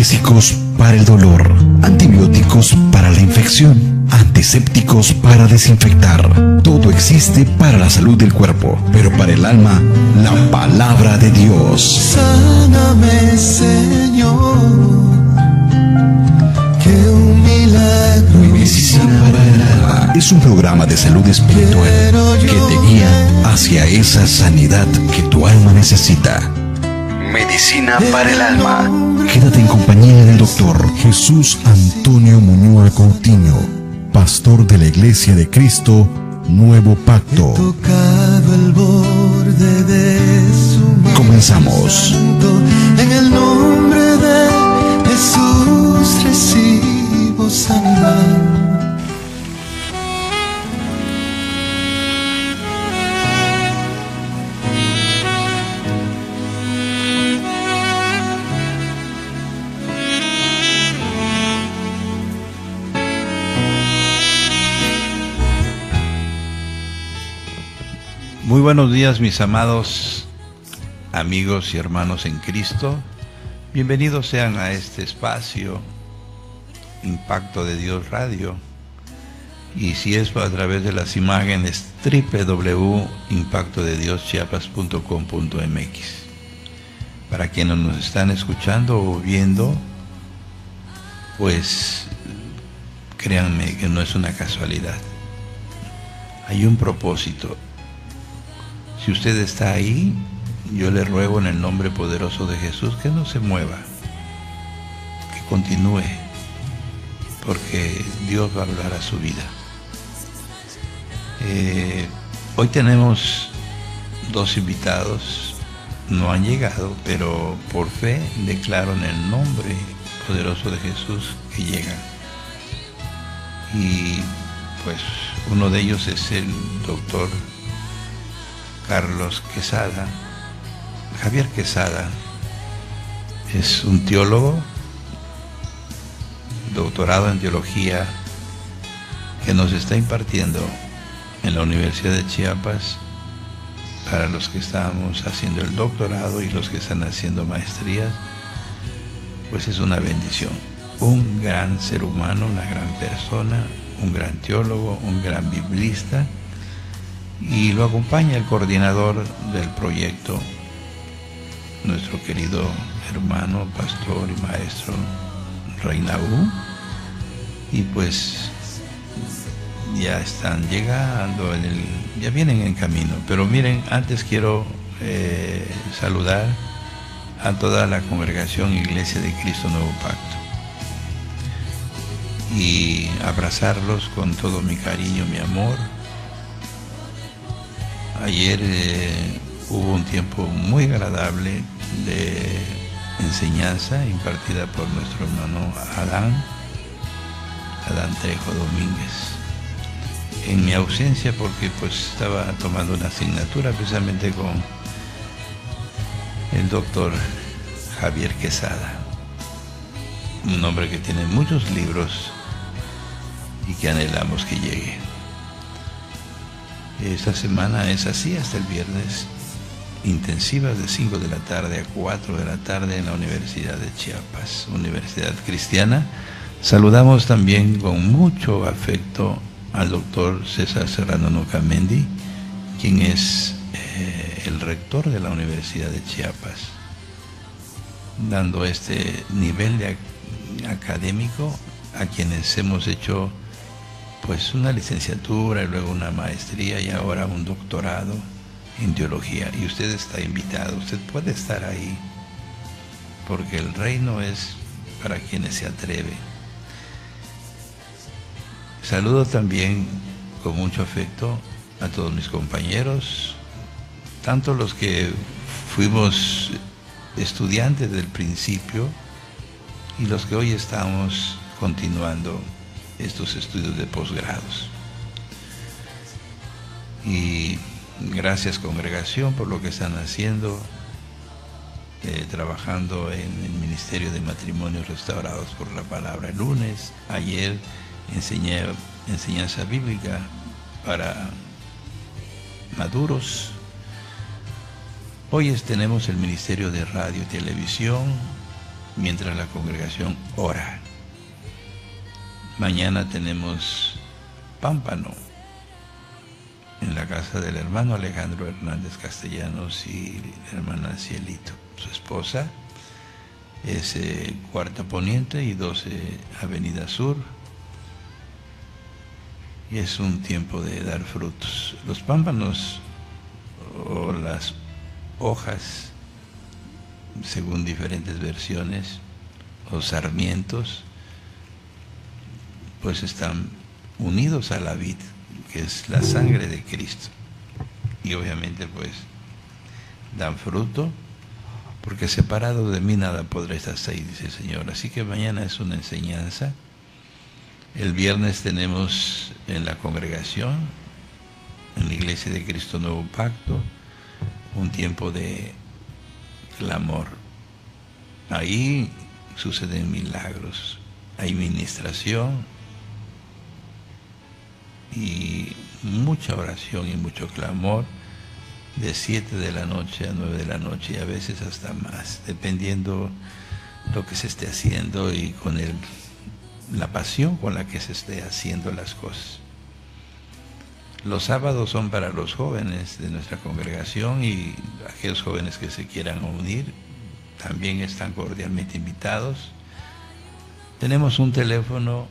analgésicos para el dolor, antibióticos para la infección, antisépticos para desinfectar. Todo existe para la salud del cuerpo, pero para el alma, la palabra de Dios. Sáname, Señor, que un milagro. Medicina para el alma es un programa de salud espiritual que te guía hacia esa sanidad que tu alma necesita. Medicina para el alma. Quédate en compañía del doctor Jesús Antonio Muñoz Coutinho, pastor de la Iglesia de Cristo Nuevo Pacto. He tocado el borde de su manto. Comenzamos. En el nombre de Jesús recibo sanidad. Muy buenos días, mis amados amigos y hermanos en Cristo. Bienvenidos sean a este espacio Impacto de Dios Radio. Y si es a través de las imágenes, www.impactodedioschiapas.com.mx. Para quienes nos están escuchando o viendo, pues créanme que no es una casualidad. Hay un propósito. Si usted está ahí, yo le ruego en el nombre poderoso de Jesús que no se mueva, que continúe, porque Dios va a hablar a su vida. Hoy tenemos dos invitados, no han llegado, pero por fe declaro en el nombre poderoso de Jesús que llegan. Y pues uno de ellos es el doctor Carlos Quesada. Javier Quesada es un teólogo, doctorado en teología, que nos está impartiendo en la Universidad de Chiapas para los que estamos haciendo el doctorado y los que están haciendo maestrías. Pues es una bendición. Un gran ser humano, una gran persona, un gran teólogo, un gran biblista. Y lo acompaña el coordinador del proyecto, nuestro querido hermano, pastor y maestro Reinaú. Y pues ya están llegando, ya vienen en camino. Pero miren, antes quiero saludar a toda la congregación Iglesia de Cristo Nuevo Pacto y abrazarlos con todo mi cariño, mi amor. Ayer hubo un tiempo muy agradable de enseñanza impartida por nuestro hermano Adán Trejo Domínguez. En mi ausencia, porque pues estaba tomando una asignatura precisamente con el doctor Javier Quesada, un hombre que tiene muchos libros y que anhelamos que llegue. Esta semana es así hasta el viernes, intensivas de 5 de la tarde a 4 de la tarde en la Universidad de Chiapas, Universidad Cristiana. Saludamos también con mucho afecto al doctor César Serrano Nocamendi, quien es el rector de la Universidad de Chiapas, dando este nivel académico a quienes hemos hecho pues una licenciatura y luego una maestría y ahora un doctorado en teología. Y usted está invitado, usted puede estar ahí, porque el reino es para quienes se atreven. Saludo también con mucho afecto a todos mis compañeros, tanto los que fuimos estudiantes del principio y los que hoy estamos continuando estos estudios de posgrados. Y gracias, congregación, por lo que están haciendo, trabajando en el Ministerio de Matrimonios Restaurados por la Palabra el lunes. Ayer enseñé enseñanza bíblica para maduros. Hoy tenemos el Ministerio de Radio y Televisión, mientras la congregación ora. Mañana tenemos pámpano en la casa del hermano Alejandro Hernández Castellanos y la hermana Cielito, su esposa. Es Cuarta Poniente y 12 Avenida Sur. Y es un tiempo de dar frutos. Los pámpanos o las hojas, según diferentes versiones, o sarmientos, pues están unidos a la vid, que es la sangre de Cristo. Y obviamente pues dan fruto, porque separado de mí nada podréis hacer, dice el Señor. Así que mañana es una enseñanza. El viernes tenemos en la congregación, en la Iglesia de Cristo Nuevo Pacto, un tiempo de clamor. Ahí suceden milagros, hay ministración y mucha oración y mucho clamor, de 7 de la noche a 9 de la noche y a veces hasta más, dependiendo lo que se esté haciendo y con la pasión con la que se esté haciendo las cosas. Los sábados son para los jóvenes de nuestra congregación, y aquellos jóvenes que se quieran unir también están cordialmente invitados. Tenemos un teléfono,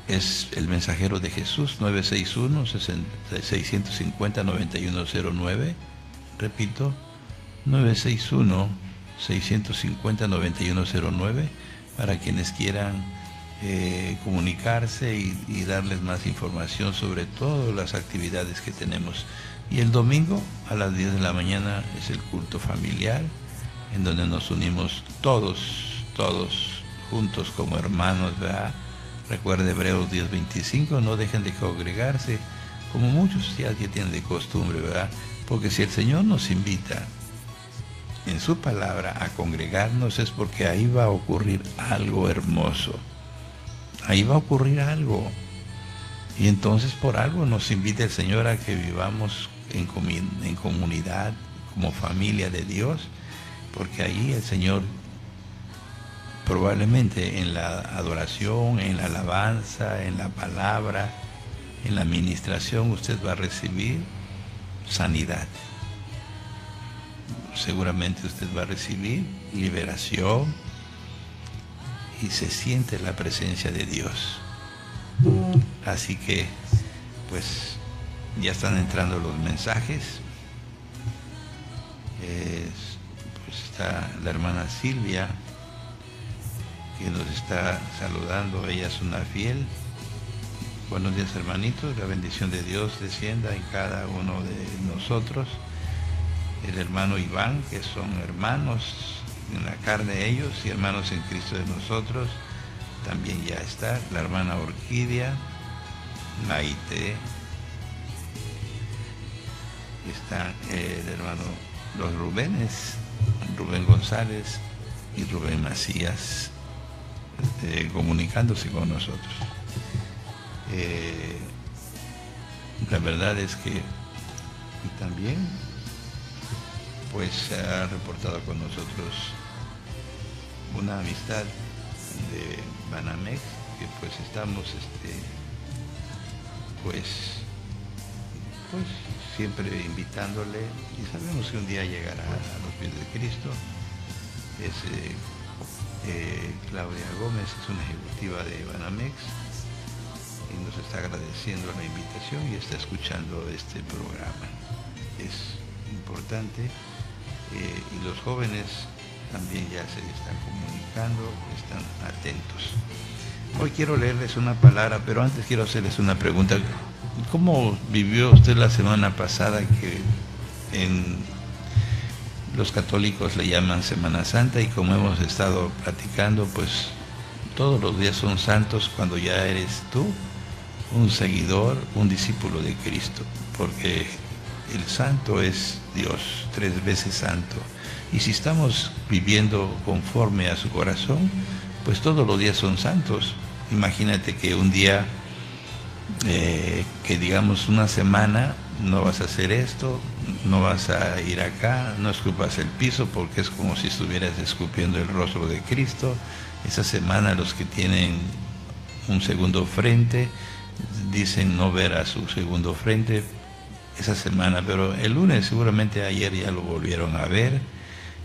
es el Mensajero de Jesús, 961-650-9109. Repito, 961-650-9109, para quienes quieran comunicarse y darles más información sobre todas las actividades que tenemos. Y el domingo a las 10 de la mañana es el culto familiar, en donde nos unimos todos juntos como hermanos, ¿verdad? Recuerde Hebreos 10:25, no dejen de congregarse, como muchos ya tienen de costumbre, ¿verdad? Porque si el Señor nos invita en su palabra a congregarnos, es porque ahí va a ocurrir algo hermoso. Ahí va a ocurrir algo. Y entonces por algo nos invita el Señor a que vivamos en comunidad, como familia de Dios, porque ahí el Señor, probablemente en la adoración, en la alabanza, en la palabra, en la administración, usted va a recibir sanidad. Seguramente usted va a recibir liberación y se siente la presencia de Dios. Así que, pues, ya están entrando los mensajes. Pues está la hermana Silvia, que nos está saludando. Ella es una fiel. Buenos días, hermanitos. La bendición de Dios descienda en cada uno de nosotros. El hermano Iván, que son hermanos en la carne ellos y hermanos en Cristo de nosotros, también ya está. La hermana Orquídea, Maite, están el hermano, los Rubénes, Rubén González y Rubén Macías, comunicándose con nosotros. La verdad es que, y también pues se ha reportado con nosotros una amistad de Banamex, que pues estamos pues siempre invitándole, y sabemos que un día llegará a los pies de Cristo. Es Claudia Gómez, es una ejecutiva de Banamex, y nos está agradeciendo la invitación y está escuchando este programa. Es importante. Y los jóvenes también ya se están comunicando, están atentos. Hoy quiero leerles una palabra, pero antes quiero hacerles una pregunta. ¿Cómo vivió usted la semana pasada, que en los católicos le llaman Semana Santa, y como hemos estado platicando, pues todos los días son santos cuando ya eres tú un seguidor, un discípulo de Cristo? Porque el santo es Dios, 3 veces santo. Y si estamos viviendo conforme a su corazón, pues todos los días son santos. Imagínate que un día, que digamos una semana, no vas a hacer esto, no vas a ir acá, no escupas el piso porque es como si estuvieras escupiendo el rostro de Cristo. Esa semana los que tienen un segundo frente dicen no ver a su segundo frente esa semana, pero el lunes seguramente ayer ya lo volvieron a ver,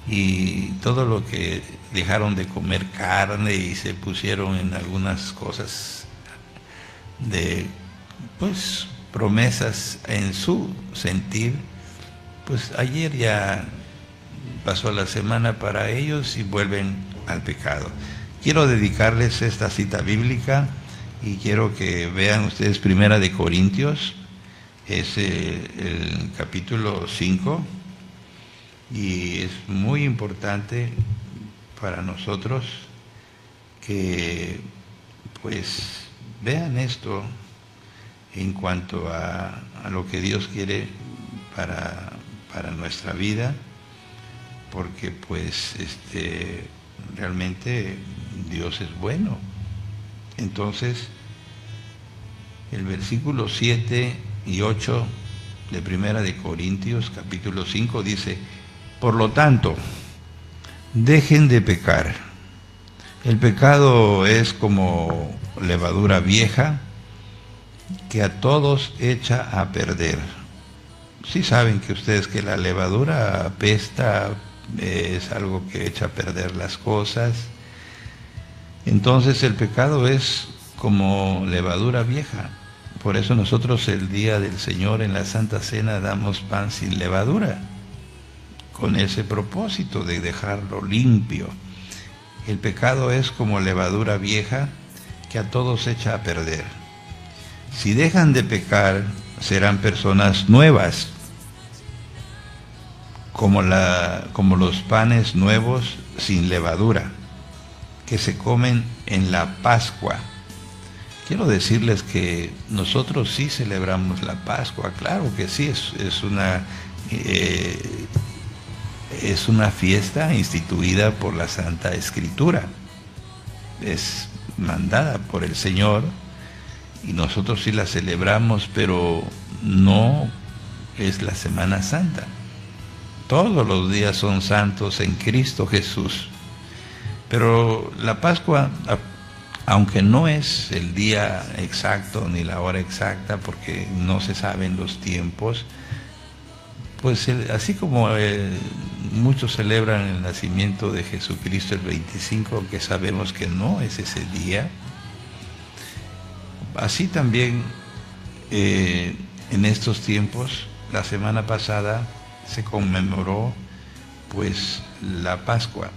y todo lo que dejaron de comer carne y se pusieron en algunas cosas de pues promesas en su sentir, pues ayer ya pasó la semana para ellos y vuelven al pecado. Quiero dedicarles esta cita bíblica y quiero que vean ustedes 1 Corintios, es el capítulo 5, y es muy importante para nosotros que pues vean esto en cuanto a lo que Dios quiere para nuestra vida, porque pues realmente Dios es bueno. Entonces, el versículo 7 y 8 de 1 Corintios, capítulo 5, dice: por lo tanto, dejen de pecar. El pecado es como levadura vieja que a todos echa a perder. Sí saben que ustedes que la levadura apesta, es algo que echa a perder las cosas. Entonces el pecado es como levadura vieja. Por eso nosotros el día del Señor en la Santa Cena damos pan sin levadura, con ese propósito de dejarlo limpio. El pecado es como levadura vieja que a todos echa a perder. Si dejan de pecar, serán personas nuevas, como los panes nuevos sin levadura, que se comen en la Pascua. Quiero decirles que nosotros sí celebramos la Pascua, claro que sí, es una fiesta instituida por la Santa Escritura, es mandada por el Señor y nosotros sí la celebramos, pero no es la Semana Santa. Todos los días son santos en Cristo Jesús. Pero la Pascua, aunque no es el día exacto ni la hora exacta, porque no se saben los tiempos, pues así como muchos celebran el nacimiento de Jesucristo el 25, aunque sabemos que no es ese día, así también en estos tiempos, la semana pasada se conmemoró pues la Pascua.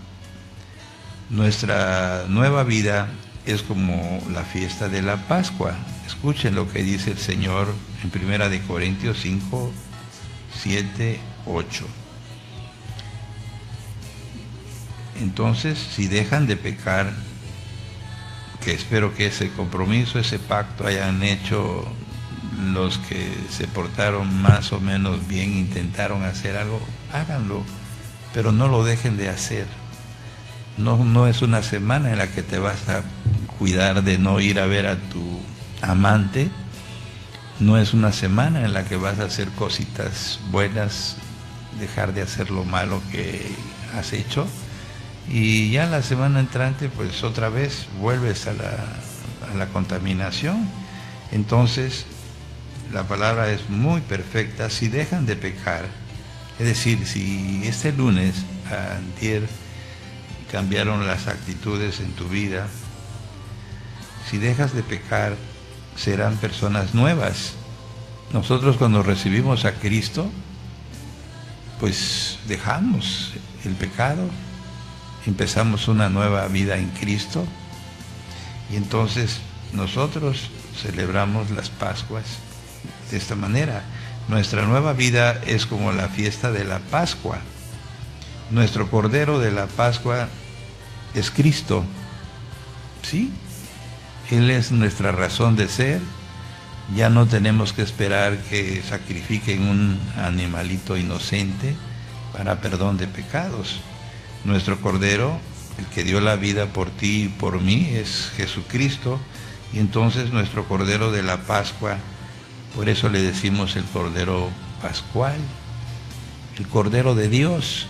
Nuestra nueva vida es como la fiesta de la Pascua. Escuchen lo que dice el Señor en 1 Corintios 5, 7, 8. Entonces, si dejan de pecar, que espero que ese compromiso, ese pacto hayan hecho los que se portaron más o menos bien, intentaron hacer algo, háganlo, pero no lo dejen de hacer. No es una semana en la que te vas a cuidar de no ir a ver a tu amante, no es una semana en la que vas a hacer cositas buenas, dejar de hacer lo malo que has hecho, y ya la semana entrante pues otra vez vuelves a la contaminación. Entonces la palabra es muy perfecta: si dejan de pecar, es decir, si este lunes, antier, cambiaron las actitudes en tu vida, si dejas de pecar, serán personas nuevas. Nosotros cuando recibimos a Cristo, pues dejamos el pecado, empezamos una nueva vida en Cristo, y entonces nosotros celebramos las Pascuas de esta manera. Nuestra nueva vida es como la fiesta de la Pascua. Nuestro Cordero de la Pascua es Cristo, ¿sí? Él es nuestra razón de ser. Ya no tenemos que esperar que sacrifiquen un animalito inocente para perdón de pecados. Nuestro Cordero, el que dio la vida por ti y por mí, es Jesucristo, y entonces nuestro Cordero de la Pascua Por eso le decimos el Cordero Pascual, el Cordero de Dios,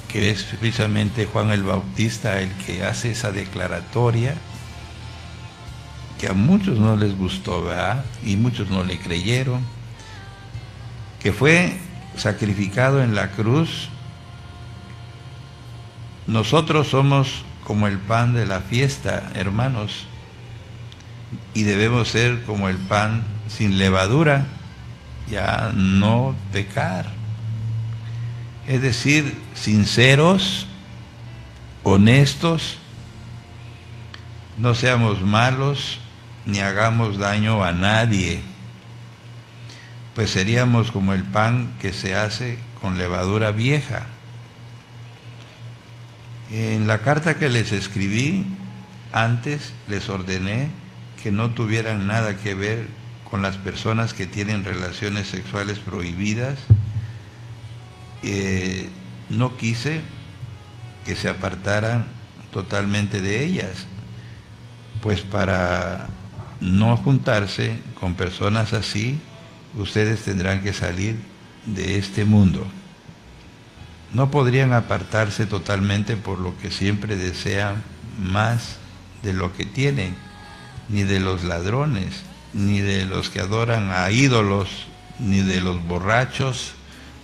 que es precisamente Juan el Bautista el que hace esa declaratoria, que a muchos no les gustó, ¿verdad? Y muchos no le creyeron, que fue sacrificado en la cruz. Nosotros somos como el pan de la fiesta, hermanos, y debemos ser como el pan sin levadura, ya no pecar. Es decir, sinceros, honestos, no seamos malos, ni hagamos daño a nadie, pues seríamos como el pan que se hace con levadura vieja. En la carta que les escribí antes, les ordené que no tuvieran nada que ver con las personas que tienen relaciones sexuales prohibidas. No quise que se apartaran totalmente de ellas, pues para no juntarse con personas así, ustedes tendrán que salir de este mundo. No podrían apartarse totalmente por lo que siempre desean más de lo que tienen, ni de los ladrones, ni de los que adoran a ídolos, ni de los borrachos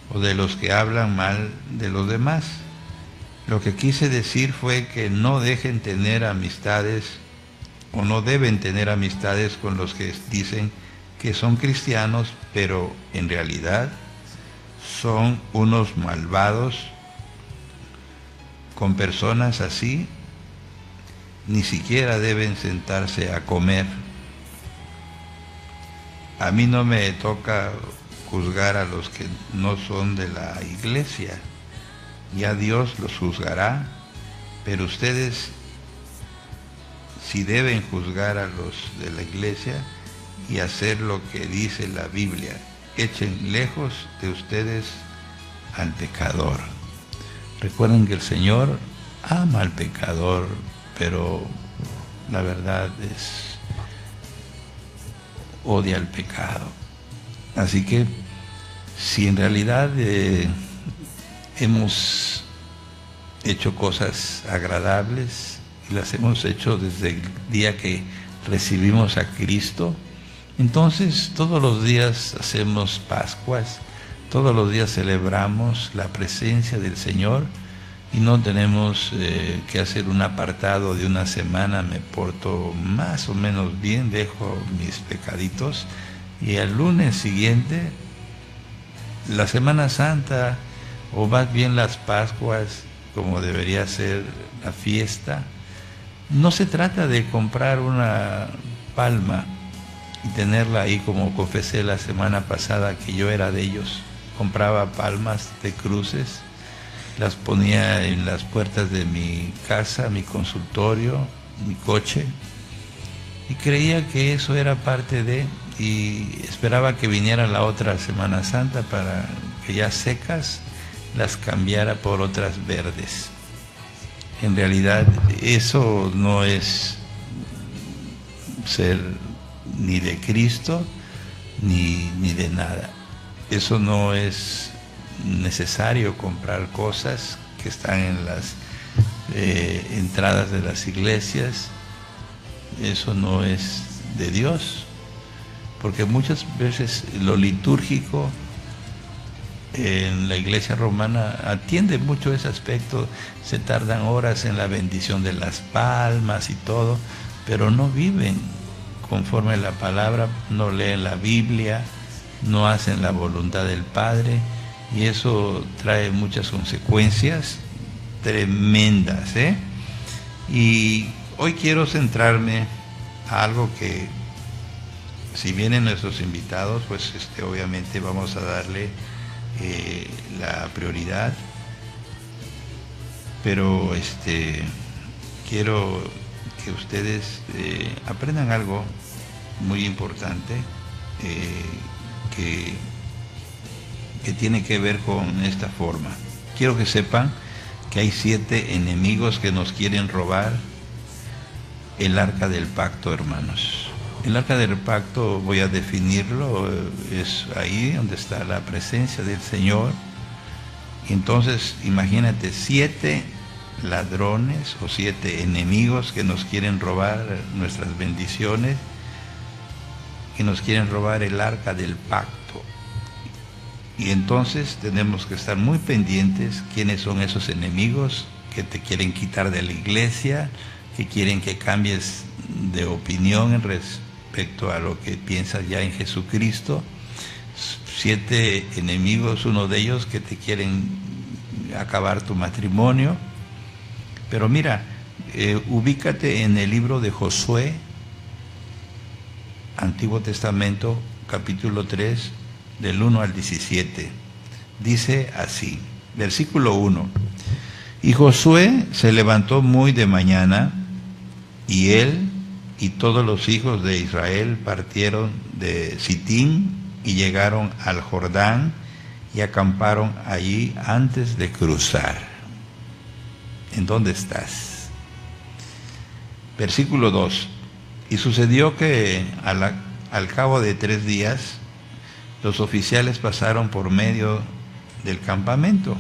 o de los que hablan mal de los demás. Lo que quise decir fue que no dejen tener amistades o no deben tener amistades con los que dicen que son cristianos, pero en realidad son unos malvados. Con personas así, ni siquiera deben sentarse a comer. A mí no me toca juzgar a los que no son de la iglesia, ya Dios los juzgará, pero ustedes sí deben juzgar a los de la iglesia y hacer lo que dice la Biblia. Echen lejos de ustedes al pecador. Recuerden que el Señor ama al pecador, pero la verdad es odia al pecado. Así que si en realidad hemos hecho cosas agradables y las hemos hecho desde el día que recibimos a Cristo, entonces todos los días hacemos Pascuas, todos los días celebramos la presencia del Señor y no tenemos que hacer un apartado de una semana. Me porto más o menos bien, dejo mis pecaditos y al lunes siguiente, la Semana Santa, o más bien las Pascuas, como debería ser la fiesta, no se trata de comprar una palma y tenerla ahí, como confesé la semana pasada que yo era de ellos. Compraba palmas de cruces, las ponía en las puertas de mi casa, mi consultorio, mi coche, y creía que eso era parte de, y esperaba que viniera la otra Semana Santa para que ya secas las cambiara por otras verdes. En realidad eso no es ser ni de Cristo ni de nada. Eso no es necesario comprar cosas que están en las entradas de las iglesias. Eso no es de Dios, porque muchas veces lo litúrgico en la iglesia romana atiende mucho ese aspecto. Se tardan horas en la bendición de las palmas y todo, pero no viven conforme a la palabra, no leen la Biblia, no hacen la voluntad del Padre, y eso trae muchas consecuencias tremendas, Y hoy quiero centrarme a algo que, si vienen nuestros invitados, pues obviamente vamos a darle la prioridad, pero quiero que ustedes aprendan algo muy importante que tiene que ver con esta forma. Quiero que sepan que hay 7 enemigos que nos quieren robar el arca del pacto, hermanos. El arca del pacto, voy a definirlo, es ahí donde está la presencia del Señor. Y entonces, imagínate, 7 ladrones o 7 enemigos que nos quieren robar nuestras bendiciones, que nos quieren robar el arca del pacto. Y entonces tenemos que estar muy pendientes quiénes son esos enemigos que te quieren quitar de la iglesia, que quieren que cambies de opinión en respecto a lo que piensas ya en Jesucristo. 7 enemigos, uno de ellos que te quieren acabar tu matrimonio. Pero mira, ubícate en el libro de Josué, Antiguo Testamento, capítulo 3, del 1 al 17. Dice así, versículo 1. Y Josué se levantó muy de mañana, y él y todos los hijos de Israel partieron de Sitín y llegaron al Jordán y acamparon allí antes de cruzar. ¿En dónde estás? Versículo 2. Y sucedió que al cabo de 3 días, los oficiales pasaron por medio del campamento.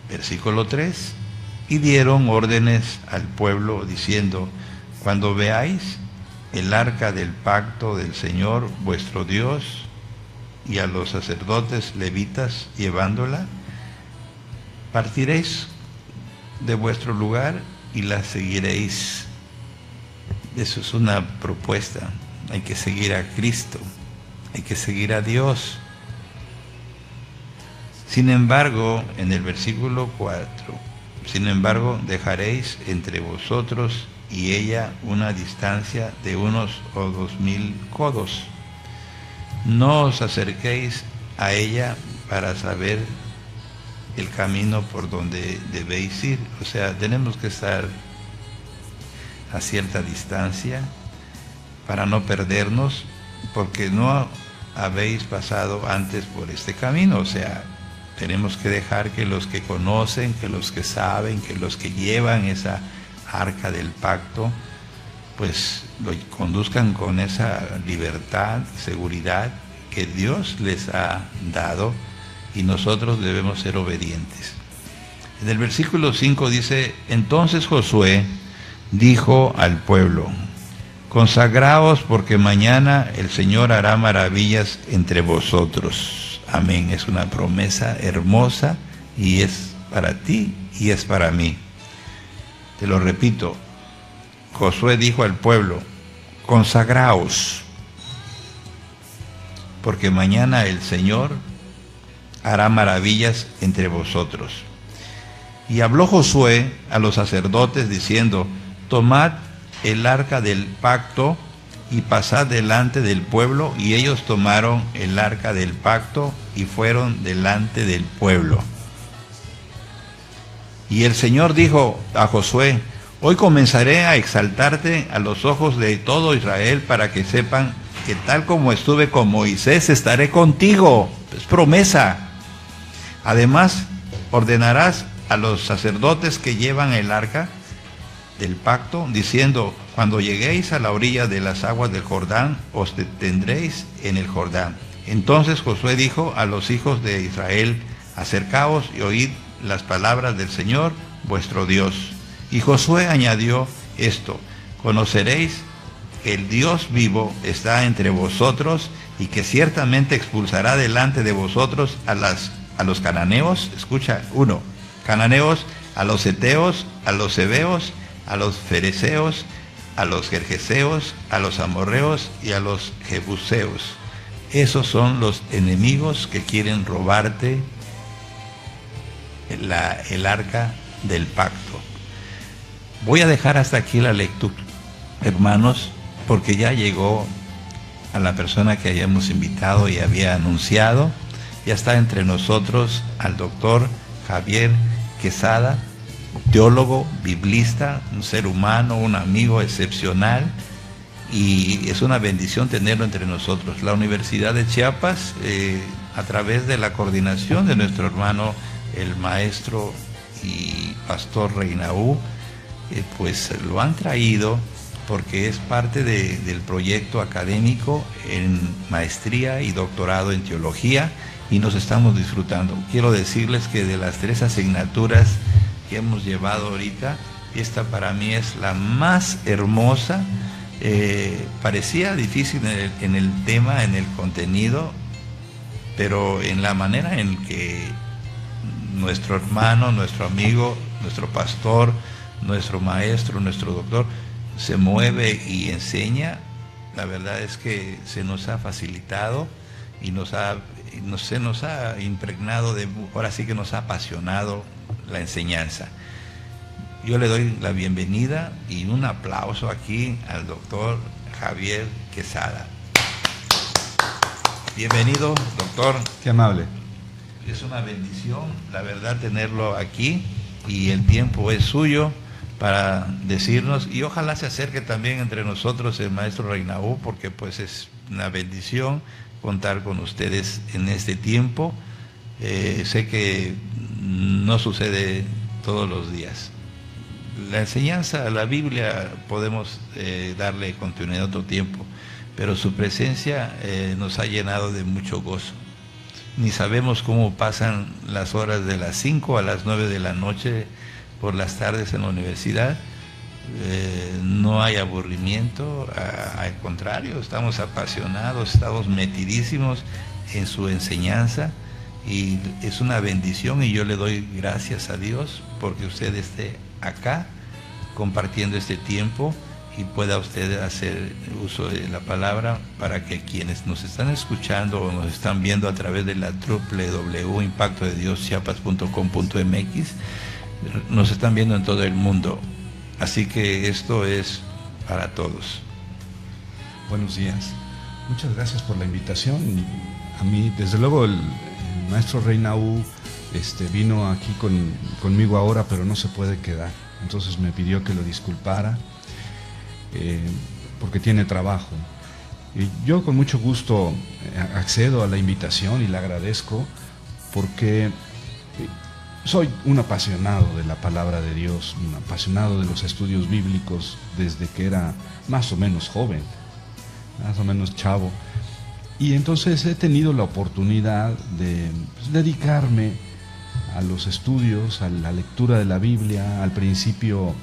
Versículo 3. Y dieron órdenes al pueblo diciendo: cuando veáis el arca del pacto del Señor vuestro Dios y a los sacerdotes levitas llevándola, partiréis de vuestro lugar y la seguiréis. Eso es una propuesta. Hay que seguir a Cristo, hay que seguir a Dios. Sin embargo, en el versículo 4, sin embargo, dejaréis entre vosotros y ella una distancia de unos o 2000 codos. No os acerquéis a ella para saber el camino por donde debéis ir. O sea, tenemos que estar a cierta distancia para no perdernos, porque no habéis pasado antes por este camino. O sea, tenemos que dejar que los que conocen, que los que saben, que los que llevan esa arca del pacto, pues lo conduzcan con esa libertad, seguridad que Dios les ha dado, y nosotros debemos ser obedientes. En el versículo 5 dice: entonces Josué dijo al pueblo: consagraos, porque mañana el Señor hará maravillas entre vosotros. Amén. Es una promesa hermosa y es para ti y es para mí. Te lo repito, Josué dijo al pueblo: consagraos, porque mañana el Señor hará maravillas entre vosotros. Y habló Josué a los sacerdotes diciendo: tomad el arca del pacto y pasad delante del pueblo. Y ellos tomaron el arca del pacto y fueron delante del pueblo. Y el Señor dijo a Josué: hoy comenzaré a exaltarte a los ojos de todo Israel, para que sepan que tal como estuve con Moisés, estaré contigo. Es promesa. Además, ordenarás a los sacerdotes que llevan el arca del pacto, diciendo: cuando lleguéis a la orilla de las aguas del Jordán, os detendréis en el Jordán. Entonces Josué dijo a los hijos de Israel: acercaos y oíd las palabras del Señor vuestro Dios. Y Josué añadió esto: conoceréis que el Dios vivo está entre vosotros, y que ciertamente expulsará delante de vosotros a los cananeos. Escucha, 1, cananeos, a los heteos, a los heveos, a los fereceos, a los gergeseos, a los amorreos y a los jebuseos. Esos son los enemigos que quieren robarte el arca del pacto. Voy a dejar hasta aquí la lectura, hermanos, porque ya llegó a la persona que habíamos invitado y había anunciado. Ya está entre nosotros al doctor Javier Quesada, teólogo, biblista, un ser humano, un amigo excepcional, y es una bendición tenerlo entre nosotros. La Universidad de Chiapas, a través de la coordinación de nuestro hermano, el maestro y pastor Reinaú, pues lo han traído porque es parte del proyecto académico en maestría y doctorado en teología, y nos estamos disfrutando. Quiero decirles que de las 3 asignaturas que hemos llevado ahorita, esta para mí es la más hermosa. Parecía difícil en el tema, en el contenido, pero en la manera en que nuestro hermano, nuestro amigo, nuestro pastor, nuestro maestro, nuestro doctor se mueve y enseña, la verdad es que se nos ha facilitado y se nos ha impregnado ahora sí que nos ha apasionado la enseñanza. Yo le doy la bienvenida y un aplauso aquí al doctor Javier Quesada. Bienvenido, doctor. Qué amable. Es una bendición, la verdad, tenerlo aquí, y el tiempo es suyo para decirnos, y ojalá se acerque también entre nosotros el maestro Reynaú, porque pues es una bendición contar con ustedes en este tiempo. Sé que no sucede todos los días. La enseñanza, la Biblia, podemos darle continuidad otro tiempo, pero su presencia nos ha llenado de mucho gozo. Ni sabemos cómo pasan las horas de las 5 a las 9 de la noche por las tardes en la universidad. No hay aburrimiento, al contrario, estamos apasionados, estamos metidísimos en su enseñanza, y es una bendición, y yo le doy gracias a Dios porque usted esté acá compartiendo este tiempo y pueda usted hacer uso de la palabra, para que quienes nos están escuchando o nos están viendo a través de la www.impactodedioschiapas.com.mx nos están viendo en todo el mundo. Así que esto es para todos. Buenos días. Muchas gracias por la invitación. A mí, desde luego, el maestro Reynaú vino aquí conmigo ahora, pero no se puede quedar. Entonces me pidió que lo disculpara, porque tiene trabajo. Y yo con mucho gusto accedo a la invitación y le agradezco, porque soy un apasionado de la palabra de Dios, un apasionado de los estudios bíblicos desde que era más o menos joven, más o menos chavo. Y entonces he tenido la oportunidad de dedicarme a los estudios, a la lectura de la Biblia, al principio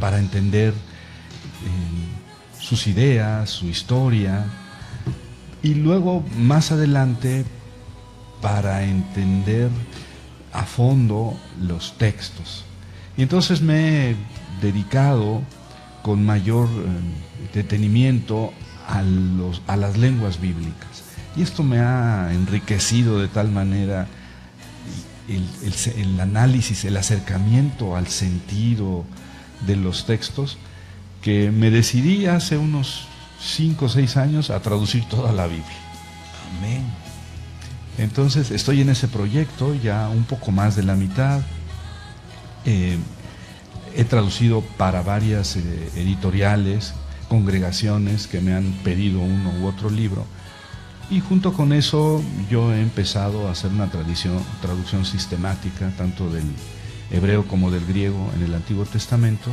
para entender sus ideas, su historia, y luego más adelante para entender a fondo los textos. Y entonces me he dedicado con mayor detenimiento a las lenguas bíblicas. Y esto me ha enriquecido de tal manera el análisis, el acercamiento al sentido de los textos, que me decidí hace unos 5 o 6 años a traducir toda la Biblia. Amén. Entonces estoy en ese proyecto, ya un poco más de la mitad. He traducido para varias editoriales, congregaciones que me han pedido uno u otro libro, y junto con eso yo he empezado a hacer una traducción sistemática tanto del hebreo como del griego en el Antiguo Testamento,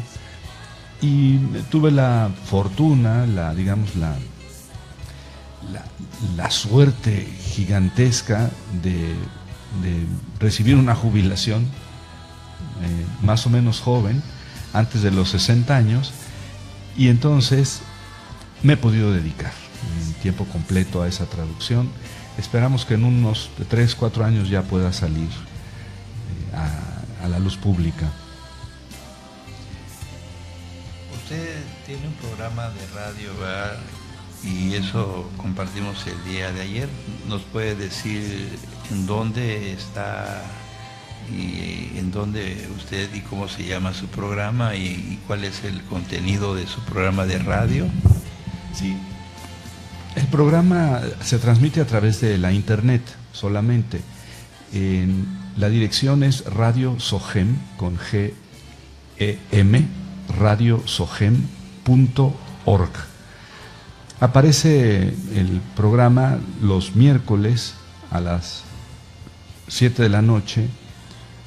y tuve la fortuna, la suerte gigantesca de recibir una jubilación más o menos joven, antes de los 60 años, y entonces me he podido dedicar en tiempo completo a esa traducción. Esperamos que en unos 3-4 años ya pueda salir a la luz pública. Usted tiene un programa de radio, ¿verdad? Y eso compartimos el día de ayer. ¿Nos puede decir en dónde está y en dónde usted y cómo se llama su programa y cuál es el contenido de su programa de radio? Sí. El programa se transmite a través de la internet solamente. La dirección es Radio Sogem, con G-E-M, radiosogem.org. Aparece el programa los miércoles a las 7 de la noche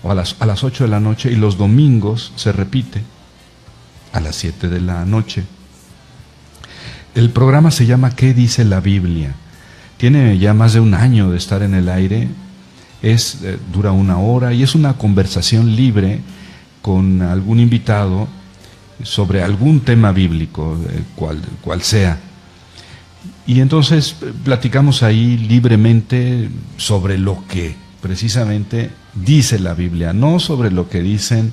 o a las 8 de la noche, y los domingos se repite a las 7 de la noche. El programa se llama ¿Qué dice la Biblia? Tiene ya más de un año de estar en el aire, dura 1 hora y es una conversación libre con algún invitado sobre algún tema bíblico, cual sea. Y entonces platicamos ahí libremente sobre lo que precisamente dice la Biblia, no sobre lo que dicen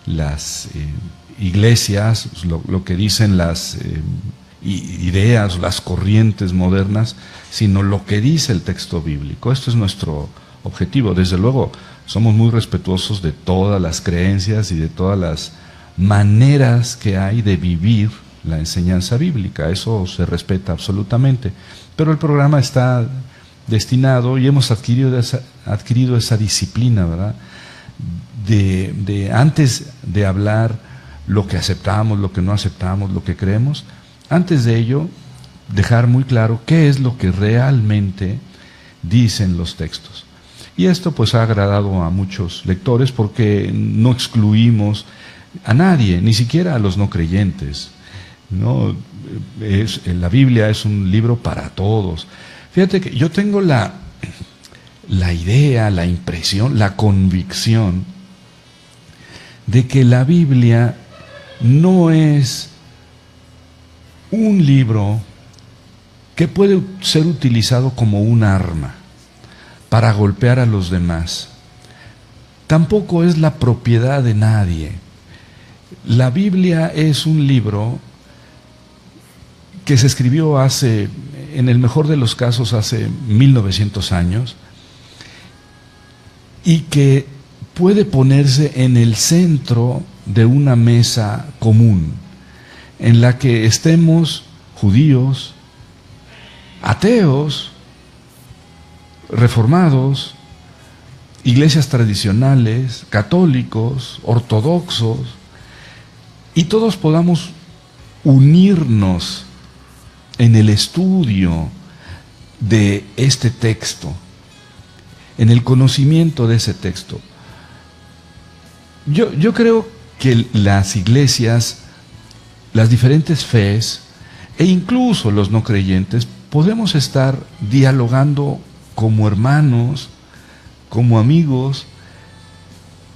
las iglesias, lo que dicen las ideas, las corrientes modernas, sino lo que dice el texto bíblico. Esto es nuestro objetivo. Desde luego, somos muy respetuosos de todas las creencias y de todas las maneras que hay de vivir la enseñanza bíblica. Eso se respeta absolutamente. Pero el programa está destinado, y hemos adquirido esa disciplina, ¿verdad? De antes de hablar lo que aceptamos, lo que no aceptamos, lo que creemos, antes de ello, dejar muy claro qué es lo que realmente dicen los textos. Y esto pues ha agradado a muchos lectores porque no excluimos a nadie, ni siquiera a los no creyentes. No, la Biblia es un libro para todos. Fíjate que yo tengo la idea, la impresión, la convicción de que la Biblia no es un libro que puede ser utilizado como un arma para golpear a los demás. Tampoco es la propiedad de nadie. La Biblia es un libro que se escribió en el mejor de los casos, hace 1900 años, y que puede ponerse en el centro de una mesa común, en la que estemos judíos, ateos, reformados, iglesias tradicionales, católicos, ortodoxos, y todos podamos unirnos en el estudio de este texto, en el conocimiento de ese texto. Yo creo que las iglesias, las diferentes fees, e incluso los no creyentes, podemos estar dialogando como hermanos, como amigos,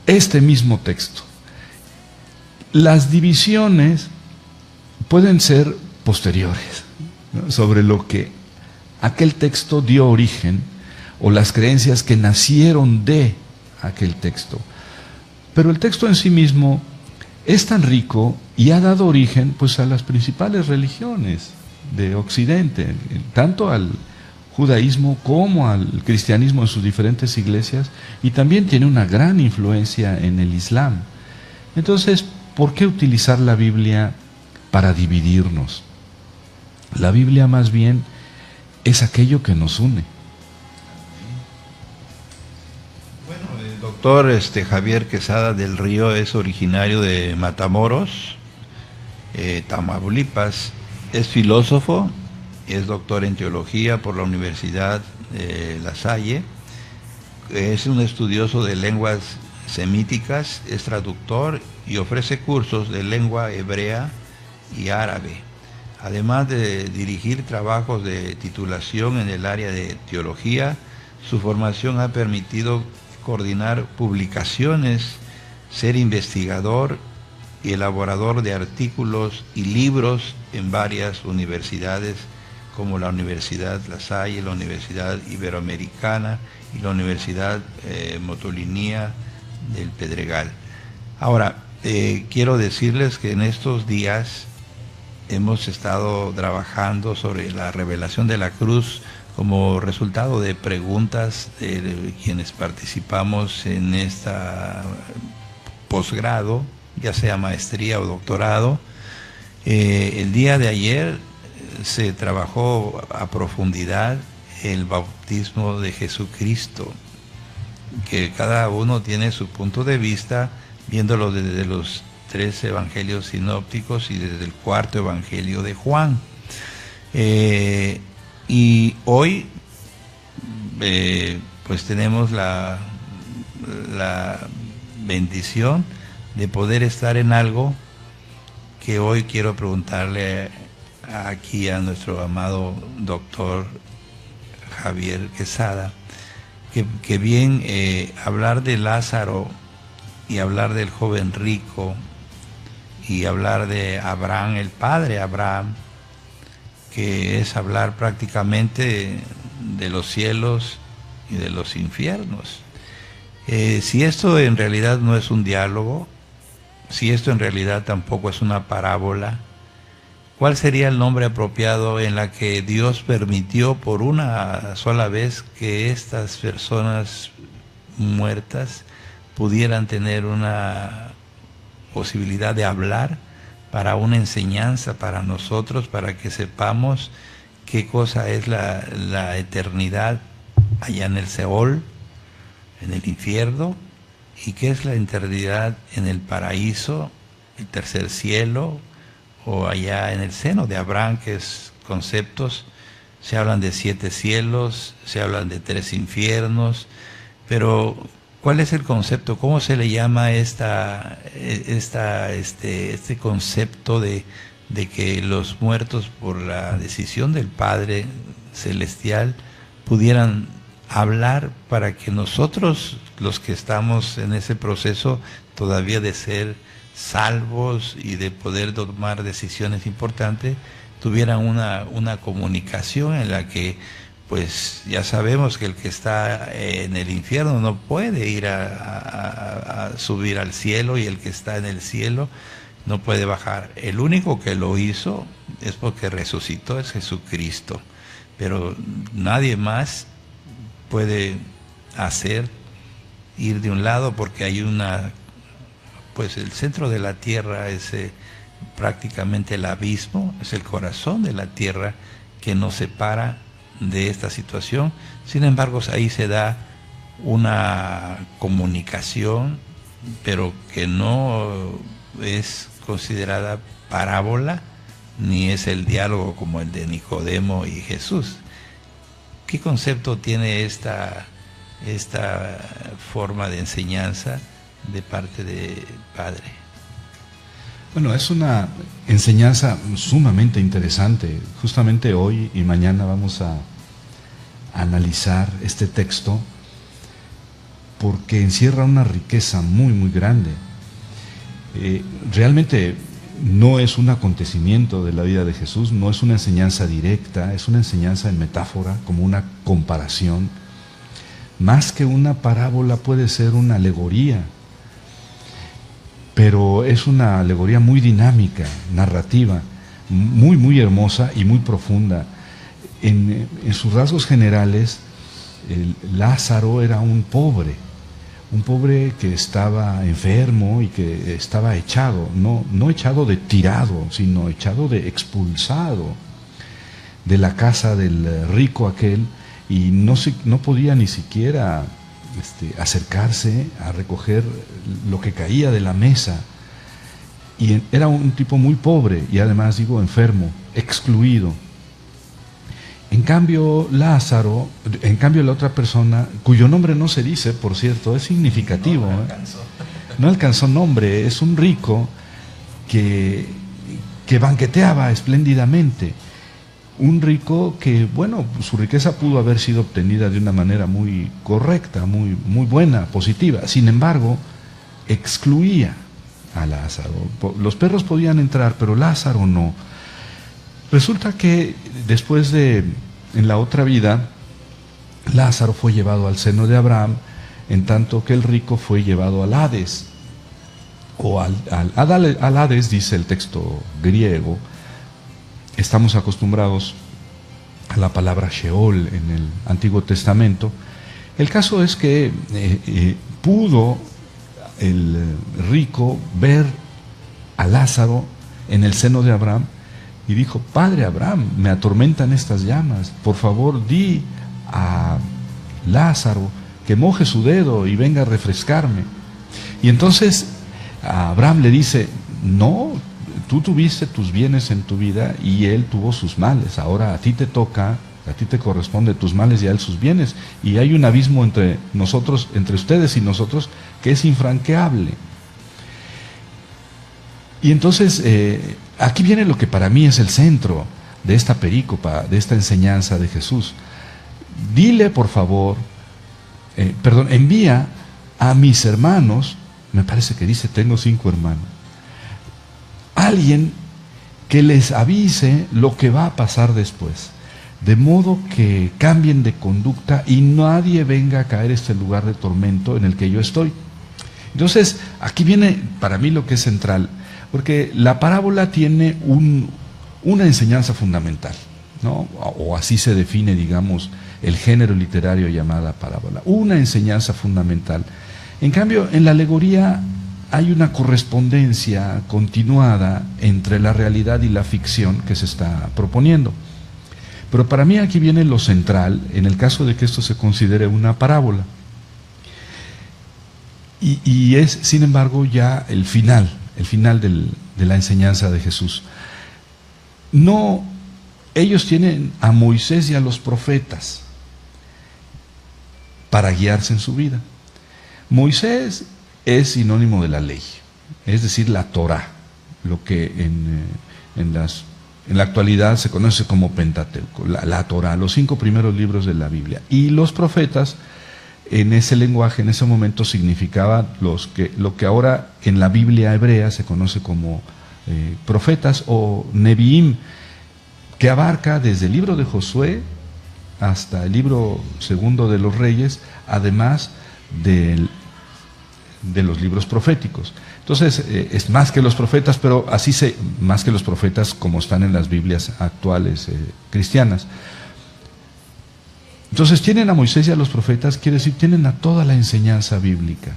este mismo texto. Las divisiones pueden ser posteriores, ¿no?, sobre lo que aquel texto dio origen, o las creencias que nacieron de aquel texto. Pero el texto en sí mismo es tan rico y ha dado origen pues a las principales religiones de Occidente, tanto al judaísmo como al cristianismo en sus diferentes iglesias, y también tiene una gran influencia en el Islam. Entonces, ¿por qué utilizar la Biblia para dividirnos? La Biblia más bien es aquello que nos une. Bueno, el doctor Javier Quesada del Río es originario de Matamoros, Tamaulipas. Es filósofo, es doctor en teología por la Universidad La Salle, es un estudioso de lenguas semíticas, es traductor y ofrece cursos de lengua hebrea y árabe, además de dirigir trabajos de titulación en el área de teología. Su formación ha permitido coordinar publicaciones, ser investigador y elaborador de artículos y libros en varias universidades, como la Universidad La Salle, la Universidad Iberoamericana y la Universidad Motolinía del Pedregal. Ahora, quiero decirles que en estos días hemos estado trabajando sobre la revelación de la cruz como resultado de preguntas de quienes participamos en esta posgrado, ya sea maestría o doctorado. El día de ayer se trabajó a profundidad el bautismo de Jesucristo, que cada uno tiene su punto de vista, viéndolo desde los 3 evangelios sinópticos y desde el 4 evangelio de Juan. Y hoy pues tenemos la bendición de poder estar en algo que hoy quiero preguntarle aquí a nuestro amado doctor Javier Quesada, que bien hablar de Lázaro y hablar del joven rico y hablar de Abraham, el padre Abraham, que es hablar prácticamente de los cielos y de los infiernos. Si esto en realidad no es un diálogo, si esto en realidad tampoco es una parábola, ¿cuál sería el nombre apropiado en la que Dios permitió por una sola vez que estas personas muertas pudieran tener una posibilidad de hablar para una enseñanza para nosotros, para que sepamos qué cosa es la eternidad allá en el Seol, en el infierno, y qué es la eternidad en el paraíso, el tercer cielo, o allá en el seno de Abraham, que es conceptos? Se hablan de 7 cielos, se hablan de 3 infiernos, pero ¿cuál es el concepto? ¿Cómo se le llama este concepto de que los muertos, por la decisión del Padre Celestial, pudieran hablar para que nosotros, los que estamos en ese proceso todavía de ser salvos y de poder tomar decisiones importantes, tuvieran una comunicación en la que, pues ya sabemos que el que está en el infierno no puede ir a subir al cielo, y el que está en el cielo no puede bajar. El único que lo hizo es porque resucitó, es Jesucristo, pero nadie más puede hacer ir de un lado, porque hay pues el centro de la tierra es prácticamente el abismo, es el corazón de la tierra que nos separa de esta situación. Sin embargo, ahí se da una comunicación, pero que no es considerada parábola, ni es el diálogo como el de Nicodemo y Jesús. ¿Qué concepto tiene esta forma de enseñanza de parte del Padre? Bueno, es una enseñanza sumamente interesante. Justamente hoy y mañana vamos a analizar este texto, porque encierra una riqueza muy, muy grande. Realmente no es un acontecimiento de la vida de Jesús, no es una enseñanza directa, es una enseñanza en metáfora, como una comparación. Más que una parábola, puede ser una alegoría, pero es una alegoría muy dinámica, narrativa, muy, muy hermosa y muy profunda. En sus rasgos generales, Lázaro era un pobre que estaba enfermo y que estaba echado, no echado de tirado, sino echado de expulsado de la casa del rico aquel, y no podía ni siquiera acercarse a recoger lo que caía de la mesa. Y era un tipo muy pobre y además, enfermo, excluido. En cambio, Lázaro, la otra persona, cuyo nombre no se dice, por cierto, es significativo. No alcanzó nombre, es un rico que banqueteaba espléndidamente. Un rico que, su riqueza pudo haber sido obtenida de una manera muy correcta, muy, muy buena, positiva. Sin embargo, excluía a Lázaro. Los perros podían entrar, pero Lázaro no. Resulta que después en la otra vida, Lázaro fue llevado al seno de Abraham, en tanto que el rico fue llevado al Hades. O al Hades, dice el texto griego. Estamos acostumbrados a la palabra Sheol en el Antiguo Testamento. El caso es que pudo el rico ver a Lázaro en el seno de Abraham y dijo: Padre Abraham, me atormentan estas llamas, por favor di a Lázaro que moje su dedo y venga a refrescarme. Y entonces Abraham le dice: no, tú tuviste tus bienes en tu vida y él tuvo sus males. Ahora a ti te toca, a ti te corresponde tus males y a él sus bienes. Y hay un abismo entre ustedes y nosotros, que es infranqueable. Y entonces, aquí viene lo que para mí es el centro de esta perícopa, de esta enseñanza de Jesús. Dile, por favor, envía a mis hermanos, me parece que dice, tengo 5 hermanos, alguien que les avise lo que va a pasar después, de modo que cambien de conducta y nadie venga a caer este lugar de tormento en el que yo estoy. Entonces, aquí viene para mí lo que es central, porque la parábola tiene una enseñanza fundamental, ¿no? O así se define, digamos, el género literario llamada parábola, una enseñanza fundamental. En cambio, en la alegoría hay una correspondencia continuada entre la realidad y la ficción que se está proponiendo. Pero para mí aquí viene lo central, en el caso de que esto se considere una parábola. Y es, sin embargo, ya el final de la enseñanza de Jesús. No, ellos tienen a Moisés y a los profetas para guiarse en su vida. Moisés es sinónimo de la ley, es decir, la Torá, lo que en la actualidad se conoce como Pentateuco, la Torá, los 5 primeros libros de la Biblia. Y los profetas, en ese lenguaje, en ese momento, significaba lo que ahora en la Biblia hebrea se conoce como profetas o Neviim, que abarca desde el libro de Josué hasta el libro segundo de los Reyes, además de los libros proféticos. Entonces, es más que los profetas, pero más que los profetas como están en las Biblias actuales cristianas. Entonces, tienen a Moisés y a los profetas, quiere decir, tienen a toda la enseñanza bíblica,